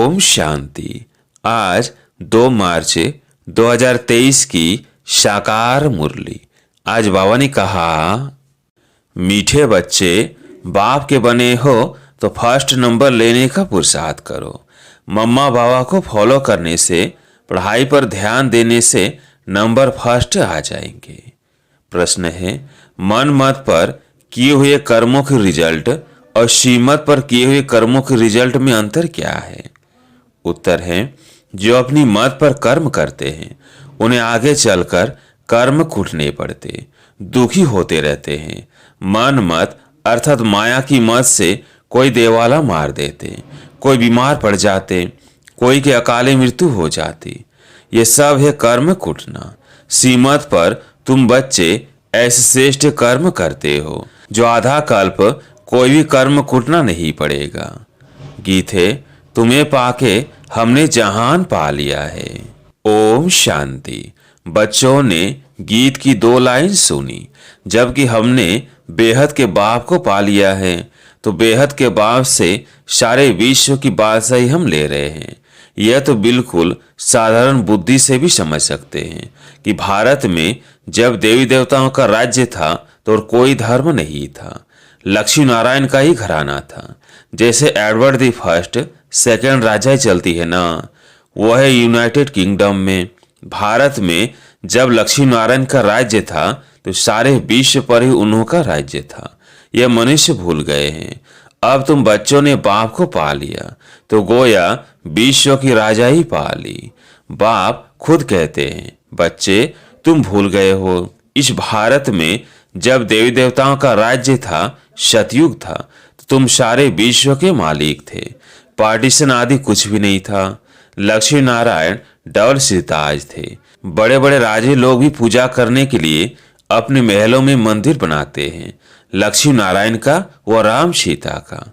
ओम शांति। आज 2 मार्च 2023 की साकार मुरली। आज बाबा ने कहा, मीठे बच्चे, बाप के बने हो तो फर्स्ट नंबर लेने का पुरुषार्थ करो। मम्मा बाबा को फॉलो करने से, पढ़ाई पर ध्यान देने से नंबर फर्स्ट आ जाएंगे। प्रश्न है, मन मत पर किए हुए कर्मों के रिजल्ट और श्रीमत पर किए हुए कर्मों के रिजल्ट में अंतर क्या है? उत्तर है, जो अपनी मत पर कर्म करते हैं उन्हें आगे चलकर कर्म कूटने पड़ते, दुखी होते रहते हैं। मन मत अर्थात माया की मत से कोई देवाला मार देते, कोई बीमार पड़ जाते, कोई के अकाले मृत्यु हो जाती। ये सब है कर्म कूटना। श्रीमत पर तुम बच्चे ऐसे श्रेष्ठ कर्म करते हो जो आधा कल्प कोई भी कर्म कूटना नहीं पड़ेगा। गीत है, तुम्हें पाके हमने जहान पा लिया है। ओम शांति। बच्चों ने गीत की 2 लाइन सुनी, जबकि हमने बेहद के बाप को पा लिया है तो बेहद के बाप से सारे विश्व की बादशाही हम ले रहे हैं। यह तो बिल्कुल साधारण बुद्धि से भी समझ सकते हैं कि भारत में जब देवी देवताओं का राज्य था तो और कोई धर्म नहीं था, लक्ष्मी नारायण का ही घराना था। जैसे एडवर्ड द फर्स्ट सेकंड राजा चलती है ना, वह है यूनाइटेड किंगडम में। भारत में जब लक्ष्मी नारायण का राज्य था तो सारे विश्व पर ही उन्हों का राज्य था। यह मनुष्य भूल गए हैं। अब तुम बच्चों ने बाप को पा लिया तो गोया विश्व की राजा ही पा ली। बाप खुद कहते हैं, बच्चे तुम भूल गए हो, इस भारत में जब देवी देवताओं का राज्य था, सतयुग था, तो तुम सारे विश्व के मालिक थे। पार्टीशन आदि कुछ भी नहीं था। लक्ष्मी नारायण डबल सिताज थे। बड़े बड़े राजे लोग भी पूजा करने के लिए अपने महलों में मंदिर बनाते हैं। लक्ष्मी नारायण का व राम सीता का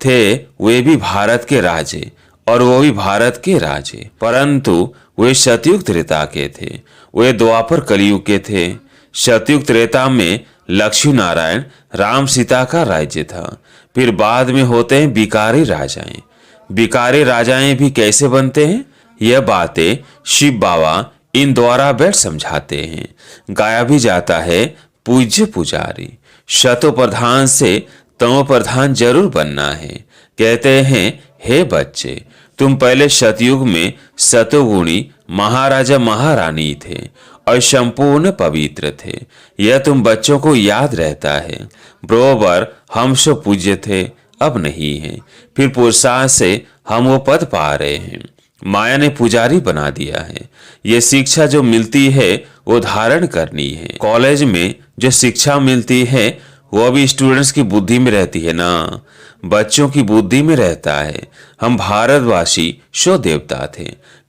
थे, वे भी भारत के राजे और वो भी भारत के राजे, परंतु वे सतयुग त्रेता के थे, वे द्वापर कलयुग के थे। सतयुग त्रेता में लक्ष्मी नारायण राम सीता का राज्य था। फिर बाद में होते हैं बिकारी राजाएं। बिकारी राजाएं भी कैसे बनते हैं, यह बातें शिव बाबा इन द्वारा बैठ समझाते हैं। गाया भी जाता है, पूज्य पुजारी शतो प्रधान से तमो प्रधान जरूर बनना है। कहते हैं, हे बच्चे, तुम पहले सतयुग में सतोगुणी महाराजा महारानी थे और संपूर्ण पवित्र थे। यह तुम बच्चों को याद रहता है। बरोबर हम सो पूज्य थे, अब नहीं है। फिर पुरुषार्थ से हम वो पद पा रहे हैं। माया ने पुजारी बना दिया है। ये शिक्षा जो मिलती है वो धारण करनी है। कॉलेज में जो शिक्षा मिलती है वो भी स्टूडेंट्स की बुद्धि में रहती है ना, बच्चों की बुद्धि में रहता है। हम भारतवासी सो देवता थे।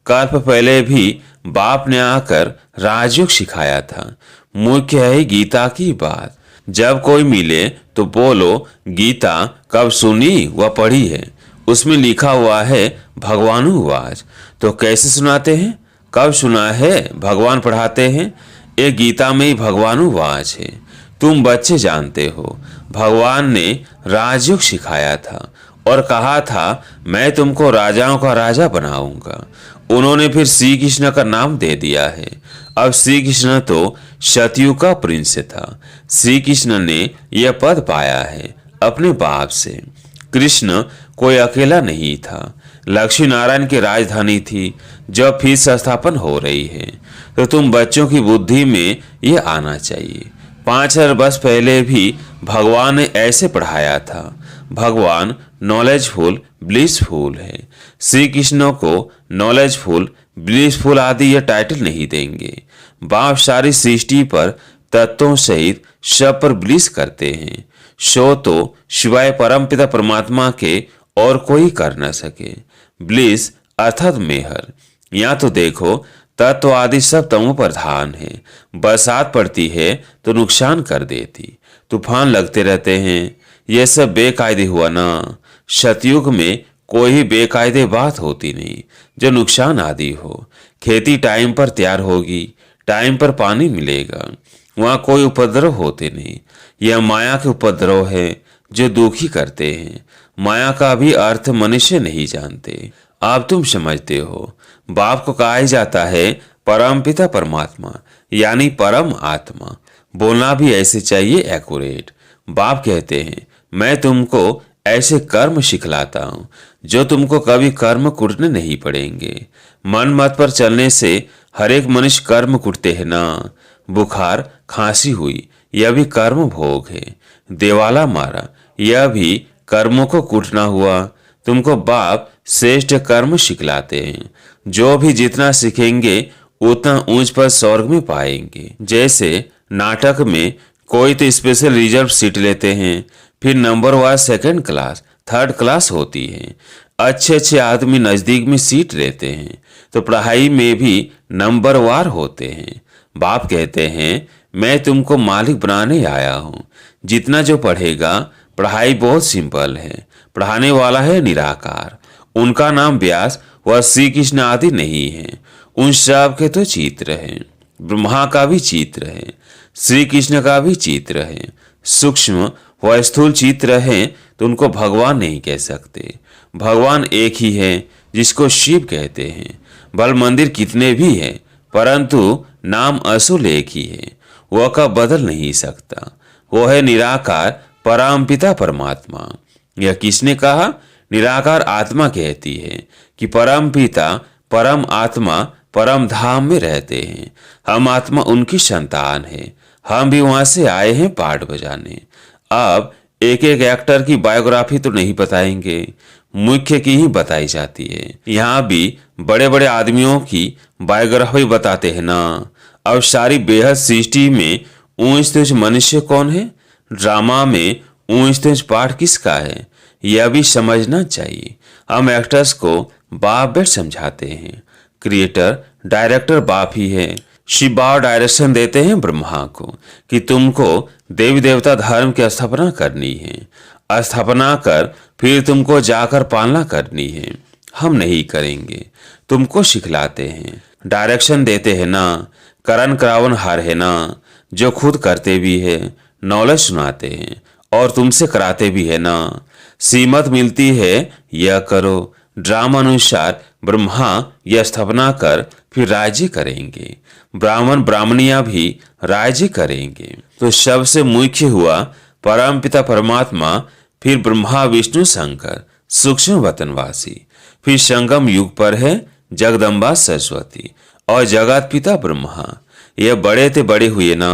कल्प पहले भी बाप ने आकर राजयोग सिखाया था। मुख्य है गीता की बात। जब कोई मिले तो बोलो, गीता कब सुनी व पढ़ी है? उसमें लिखा हुआ है भगवानुवाच। तो कैसे सुनाते हैं, कब सुना है? भगवान पढ़ाते हैं। ये गीता में ही भगवानुवाच है। तुम बच्चे जानते हो, भगवान ने राजयोग सिखाया था और कहा था, मैं तुमको राजाओं का राजा बनाऊंगा। उन्होंने फिर श्री कृष्ण का नाम दे दिया है। अब श्री कृष्ण तो सतयुग का प्रिंस था। श्री कृष्ण ने यह पद पाया है अपने बाप से। कृष्ण कोई अकेला नहीं था। लक्ष्मी नारायण की राजधानी थी जो फिर स्थापन हो रही है। तो तुम बच्चों की बुद्धि में यह आना चाहिए। 5000 वर्ष पहले भी भगवान ने ऐसे पढ़ाया था। भगवान नॉलेजफुल ब्लिसफुल है। श्री कृष्ण को नॉलेजफुल ब्लिसफुल आदि यह टाइटल नहीं देंगे। बाप सारी सृष्टि पर तत्वों सहित सब पर ब्लिस करते हैं। सो तो शिवाय परमपिता परमात्मा के और कोई कर न सके। ब्लिस अर्थात मेहर। यहाँ तो देखो, तत्व आदि सब तमो प्रधान है। बरसात पड़ती है तो नुकसान कर देती, तूफान लगते रहते हैं। यह सब बेकायदे हुआ ना। सतयुग में कोई ही बेकायदे बात होती नहीं जो नुकसान आदि हो। खेती टाइम पर तैयार होगी, टाइम पर पानी मिलेगा, वहाँ कोई उपद्रव होते नहीं। यह माया के उपद्रव है जो दुखी करते हैं। माया का भी अर्थ मनुष्य नहीं जानते। अब तुम समझते हो। बाप को कहा ही जाता है परमपिता परमात्मा, यानी परम आत्मा। बोलना भी ऐसे चाहिए, एक्यूरेट। बाप कहते हैं मैं तुमको ऐसे कर्म सिखलाता हूं जो तुमको कभी कर्म कुटने नहीं पड़ेंगे। मन मत पर चलने से हर एक मनुष्य कर्म कुटते हैं ना। बुखार खांसी हुई, यह भी कर्म भोग है। देवाला मारा, यह भी कर्मों को कूटना हुआ। तुमको बाप श्रेष्ठ कर्म सिखलाते हैं। जो भी जितना सीखेंगे उतना ऊंच पर स्वर्ग में पाएंगे। जैसे नाटक में कोई तो स्पेशल रिजर्व सीट लेते हैं, फिर नंबर वार सेकंड क्लास थर्ड क्लास होती है। अच्छे अच्छे आदमी नजदीक में सीट लेते हैं, तो पढ़ाई में भी नंबर वार होते हैं। बाप कहते हैं मैं तुमको मालिक बनाने आया हूं। जितना जो पढ़ेगा, पढ़ाई बहुत सिंपल है। पढ़ाने वाला है निराकार। उनका नाम व्यास व श्री कृष्ण आदि नहीं है। उन सब के तो चित्र है। ब्रह्मा का भी चित्र है, श्री कृष्ण का भी चित्र है। सूक्ष्म व स्थूल चित्र है तो उनको भगवान नहीं कह सकते। भगवान एक ही है, जिसको शिव कहते हैं। बल मंदिर कितने भी हैं, परंतु नाम असूल एक ही है। वह का बदल नहीं सकता। वो है निराकार परमपिता परमात्मा। यह किसने कहा? निराकार आत्मा कहती है कि परम पिता परम आत्मा परम धाम में रहते हैं। हम आत्मा उनकी संतान है। हम भी वहां से आए हैं पाठ बजाने। अब एक एक एक्टर की बायोग्राफी तो नहीं बताएंगे, मुख्य की ही बताई जाती है। यहाँ भी बड़े बड़े आदमियों की बायोग्राफी बताते हैं ना। अब सारी बेहद सृष्टि में ऊंच तुच्छ मनुष्य कौन है? ड्रामा में ऊंच तुच्छ पाठ किसका है, यह भी समझना चाहिए। हम एक्टर्स को बाप बेट समझाते हैं। क्रिएटर डायरेक्टर बाप ही है। शिव बाबा डायरेक्शन देते हैं ब्रह्मा को कि तुमको देवी देवता धर्म की स्थापना करनी है। स्थापना कर फिर तुमको जाकर पालना करनी है। हम नहीं करेंगे, तुमको सिखलाते हैं। डायरेक्शन देते हैं ना। करण करावन हार है ना, जो खुद करते भी है। नॉलेज सुनाते हैं और तुमसे कराते भी है ना। सीमत मिलती है, यह करो। ड्रामा अनुसार ब्रह्मा यह स्थापना कर फिर राज्य करेंगे। ब्राह्मण ब्राह्मणियां भी राज्य करेंगे। तो सबसे मुख्य हुआ परमपिता परमात्मा, फिर ब्रह्मा विष्णु शंकर सूक्ष्म वतनवासी, फिर संगम युग पर है जगदम्बा सरस्वती और जगत पिता ब्रह्मा। यह बड़े ते बड़े हुए ना।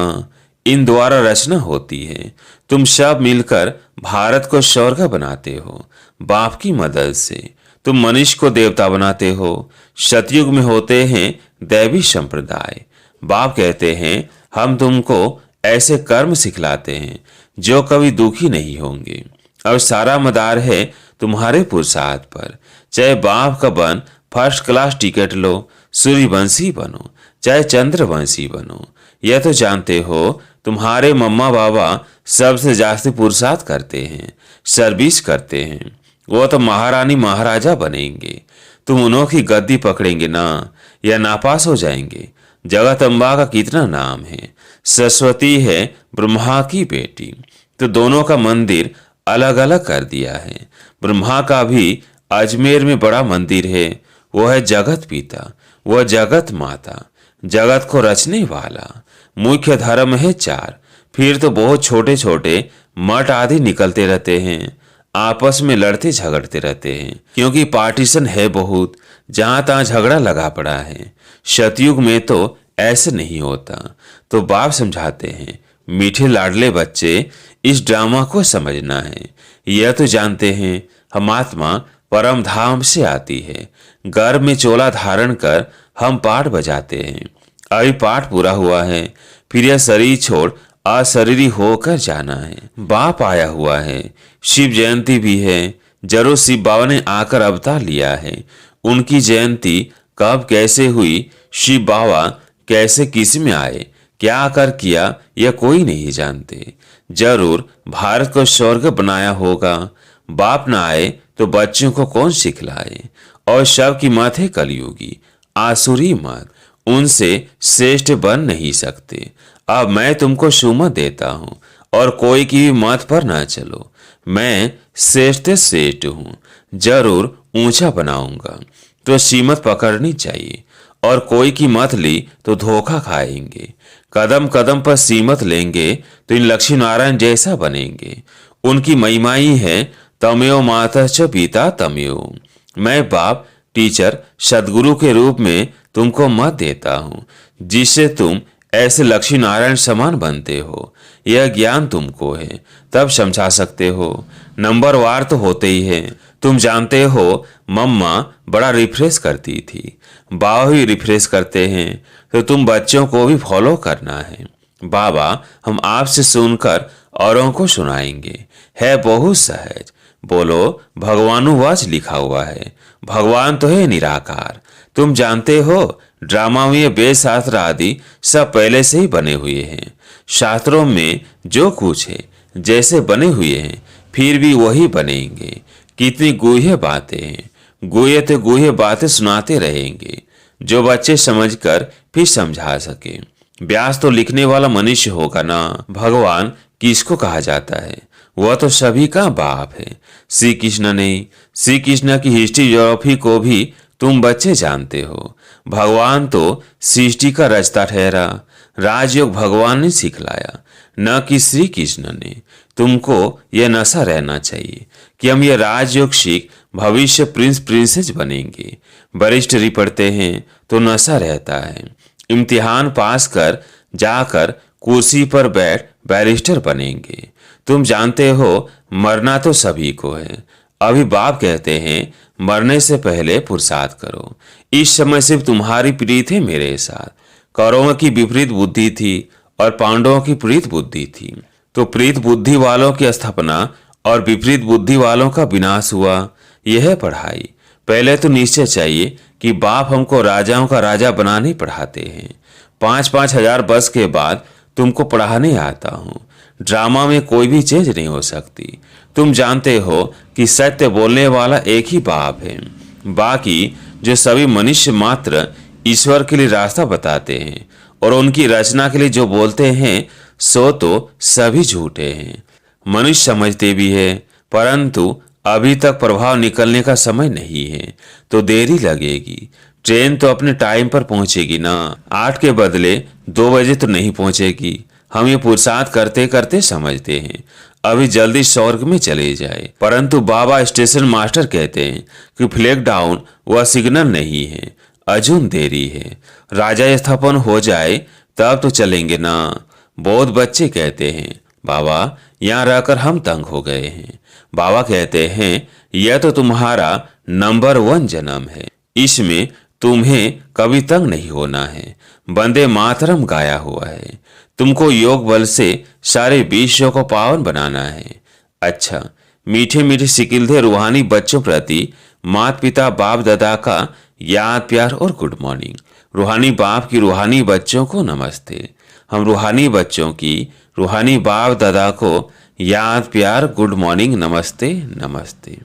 इन द्वारा रचना होती है। तुम सब मिलकर भारत को स्वर्ग बनाते हो बाप की मदद से। तुम मनुष्य को देवता बनाते हो। सतयुग में होते हैं दैवी संप्रदाय। बाप कहते हैं हम तुमको ऐसे कर्म सिखलाते हैं जो कभी दुखी नहीं होंगे। अब सारा मदार है तुम्हारे पुरुषार्थ पर। चाहे बाप का बन फर्स्ट क्लास टिकट लो, सूर्यवंशी बनो, चाहे चंद्रवंशी बनो। यह तो जानते हो तुम्हारे मम्मा बाबा सबसे जास्ती पुरुषार्थ करते हैं, सर्विस करते हैं। वो तो महारानी महाराजा बनेंगे। तुम उन्हों की गद्दी पकड़ेंगे ना, या नापास हो जाएंगे। जगदम्बा का कितना नाम है। सरस्वती है ब्रह्मा की बेटी। तो दोनों का मंदिर अलग अलग कर दिया है। ब्रह्मा का भी अजमेर में बड़ा मंदिर है। वो है जगत पिता, वह जगत माता, जगत को रचने वाला। मुख्य धर्म है 4, फिर तो बहुत छोटे छोटे मठ आदि निकलते रहते हैं। आपस में लड़ते झगड़ते रहते हैं, क्योंकि पार्टीशन है बहुत। जहां तहां झगड़ा लगा पड़ा है। सतयुग में तो ऐसे नहीं होता। तो बाप समझाते हैं मीठे लाडले बच्चे, इस ड्रामा को समझना है। यह तो जानते हैं हम आत्मा परम धाम से आती है। गर्भ में चोला धारण कर हम पाठ बजाते हैं। अभी पाठ पूरा हुआ है, फिर यह शरीर छोड़ अशरीरी होकर जाना है। बाप आया हुआ है। शिव जयंती भी है। जरूर शिव बाबा ने आकर अवतार लिया है। उनकी जयंती कब कैसे हुई, शिव बाबा कैसे किस में आए, क्या कर किया, यह कोई नहीं जानते। जरूर भारत को स्वर्ग बनाया होगा। बाप ना आए तो बच्चों को कौन सिखलाए। और शव की मत है कलयुगी, आसुरी मत। उनसे श्रेष्ठ बन नहीं सकते। अब मैं तुमको सुमत देता हूं और कोई की भी मत पर ना चलो। मैं श्रेष्ठ श्रेष्ठ हूं। जरूर ऊंचा बनाऊंगा। तो सीमत पकड़नी चाहिए, और कोई की मत ली तो धोखा खाएंगे। कदम कदम पर सीमत लेंगे तो इन लक्ष्मी नारायण जैसा बनेंगे। उनकी महिमाई है तमेव माता च पिता तमेव। मैं बाप, टीचर, सदगुरु के रूप में तुमको मत देता हूँ, जिससे तुम ऐसे लक्ष्मी नारायण समान बनते हो। यह ज्ञान तुमको है, तब समझा सकते हो। नंबर वार तो होते ही है। तुम जानते हो मम्मा बड़ा रिफ्रेश करती थी, बाबा भी रिफ्रेश करते हैं, तो तुम बच्चों को भी फॉलो करना है। बाबा हम आपसे सुनकर औरों को सुनाएंगे। है बहुत सहज। बोलो भगवानुवाच लिखा हुआ है। भगवान तो है निराकार। तुम जानते हो ड्रामा में वेद शास्त्र आदि सब पहले से ही बने हुए हैं। शास्त्रों में जो कुछ है जैसे बने हुए हैं, फिर भी वही बनेंगे। कितनी गुह्य बातें हैं। गुह्य बातें सुनाते रहेंगे, जो बच्चे समझकर फिर समझा सके। व्यास तो लिखने वाला मनुष्य होगा ना। भगवान किसको कहा जाता है? वह तो सभी का बाप है, श्री कृष्ण नहीं। श्री कृष्ण की हिस्ट्री ज्योग्राफी को भी तुम बच्चे जानते हो। भगवान तो सृष्टि का रचता ठहरा। राजयोग भगवान ने सिखलाया, न कि श्री कृष्ण ने। तुमको यह नशा रहना चाहिए कि हम ये राजयोग सीख भविष्य प्रिंस प्रिंसेस बनेंगे। वरिष्ठ पढ़ते हैं तो नशा रहता है। इम्तिहान पास कर जाकर कुर्सी पर बैठ बैरिस्टर बनेंगे। तुम जानते हो मरना तो सभी को है। अभी बाप कहते हैं मरने से पहले पुरुषार्थ करो। इस समय सिर्फ तुम्हारी प्रीत है मेरे साथ। कौरवों की विपरीत बुद्धि थी और पांडवों की प्रीत बुद्धि थी, तो प्रीत बुद्धि वालों की स्थापना और विपरीत बुद्धि वालों का विनाश हुआ। यह है पढ़ाई। पहले तो निश्चय चाहिए कि बाप हमको राजाओं का राजा बनाने पढ़ाते हैं। 5-5 हजार वर्ष के बाद तुमको पढ़ाने आता हूँ। ड्रामा में कोई भी चेंज नहीं हो सकती। तुम जानते हो कि सत्य बोलने वाला एक ही बाप है। बाकी जो सभी मनुष्य मात्र ईश्वर के लिए रास्ता बताते हैं और उनकी रचना के लिए जो बोलते हैं, सो तो सभी झूठे हैं। मनुष्य समझते भी है, परंतु अभी तक प्रभाव निकलने का समय नहीं है, तो देरी लगेगी। ट्रेन तो अपने टाइम पर पहुंचेगी ना। 8 के बदले 2 बजे तो नहीं पहुंचेगी। हम ये पुरुषार्थ करते करते समझते हैं अभी जल्दी स्वर्ग में चले जाए, परंतु बाबा स्टेशन मास्टर कहते हैं कि फ्लैग डाउन वह सिग्नल नहीं है, अजून देरी है। राजा स्थापन हो जाए तब तो चलेंगे ना। बहुत बच्चे कहते हैं बाबा यहाँ रहकर हम तंग हो गए हैं। बाबा कहते हैं यह तो तुम्हारा नंबर 1 जन्म है, इसमें तुम्हें कभी तंग नहीं होना है। वंदे मातरम गाया हुआ है। तुमको योग बल से सारे विश्व को पावन बनाना है। अच्छा, मीठे मीठे सिकिलधे रूहानी बच्चों प्रति माता पिता बाप दादा का याद प्यार और गुड मॉर्निंग। रूहानी बाप की रूहानी बच्चों को नमस्ते। हम रूहानी बच्चों की रूहानी बाप दादा को याद प्यार गुड मॉर्निंग नमस्ते नमस्ते।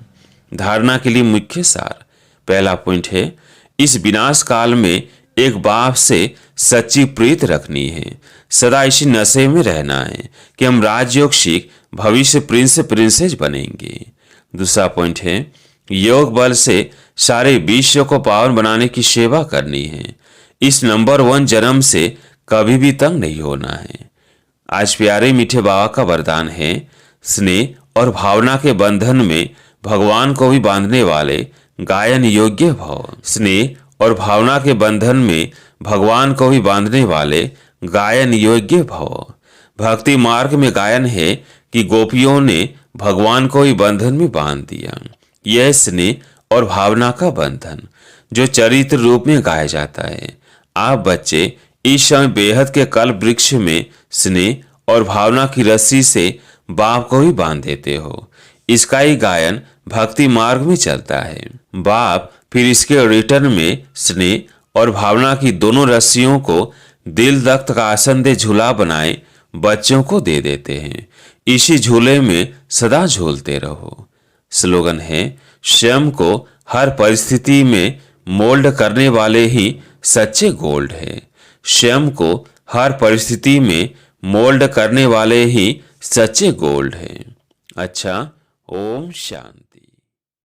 धारणा के लिए मुख्य सार। पहला पॉइंट है, इस विनाश काल में एक बाप से सच्ची प्रीत रखनी है। सदा इसी नशे में रहना है कि हम राजयोग सीख भविष्य प्रिंस प्रिंसेस बनेंगे। दूसरा पॉइंट है, योग बल से सारे विश्व को पावन बनाने की सेवा करनी है। इस नंबर 1 जन्म से कभी भी तंग नहीं होना है। आज प्यारे मीठे बाबा का वरदान है, स्नेह और भावना के बंधन में भगवान को भी बांधने वाले गायन योग्य भव। स्नेह और भावना के बंधन में भगवान को भी बांधने वाले गायन योग्य भव। भक्ति मार्ग में गायन है कि गोपियों ने भगवान को ही बंधन में बांध दिया। यह स्नेह और भावना का बंधन जो चरित्र रूप में गाया जाता है। आप बच्चे इस समय बेहद के कल्प वृक्ष में स्नेह और भावना की रस्सी से बाप को ही बांध देते हो। इसका ही गायन भक्ति मार्ग में चलता है। बाप फिर इसके रिटर्न में स्नेह और भावना की दोनों रस्सियों को दिल दख्त का आसन दे झूला बनाए बच्चों को दे देते हैं। इसी झूले में सदा झूलते रहो। स्लोगन है, स्वयं को हर परिस्थिति में मोल्ड करने वाले ही सच्चे गोल्ड है। स्वयं को हर परिस्थिति में मोल्ड करने वाले ही सच्चे गोल्ड है। अच्छा, ओम शांति।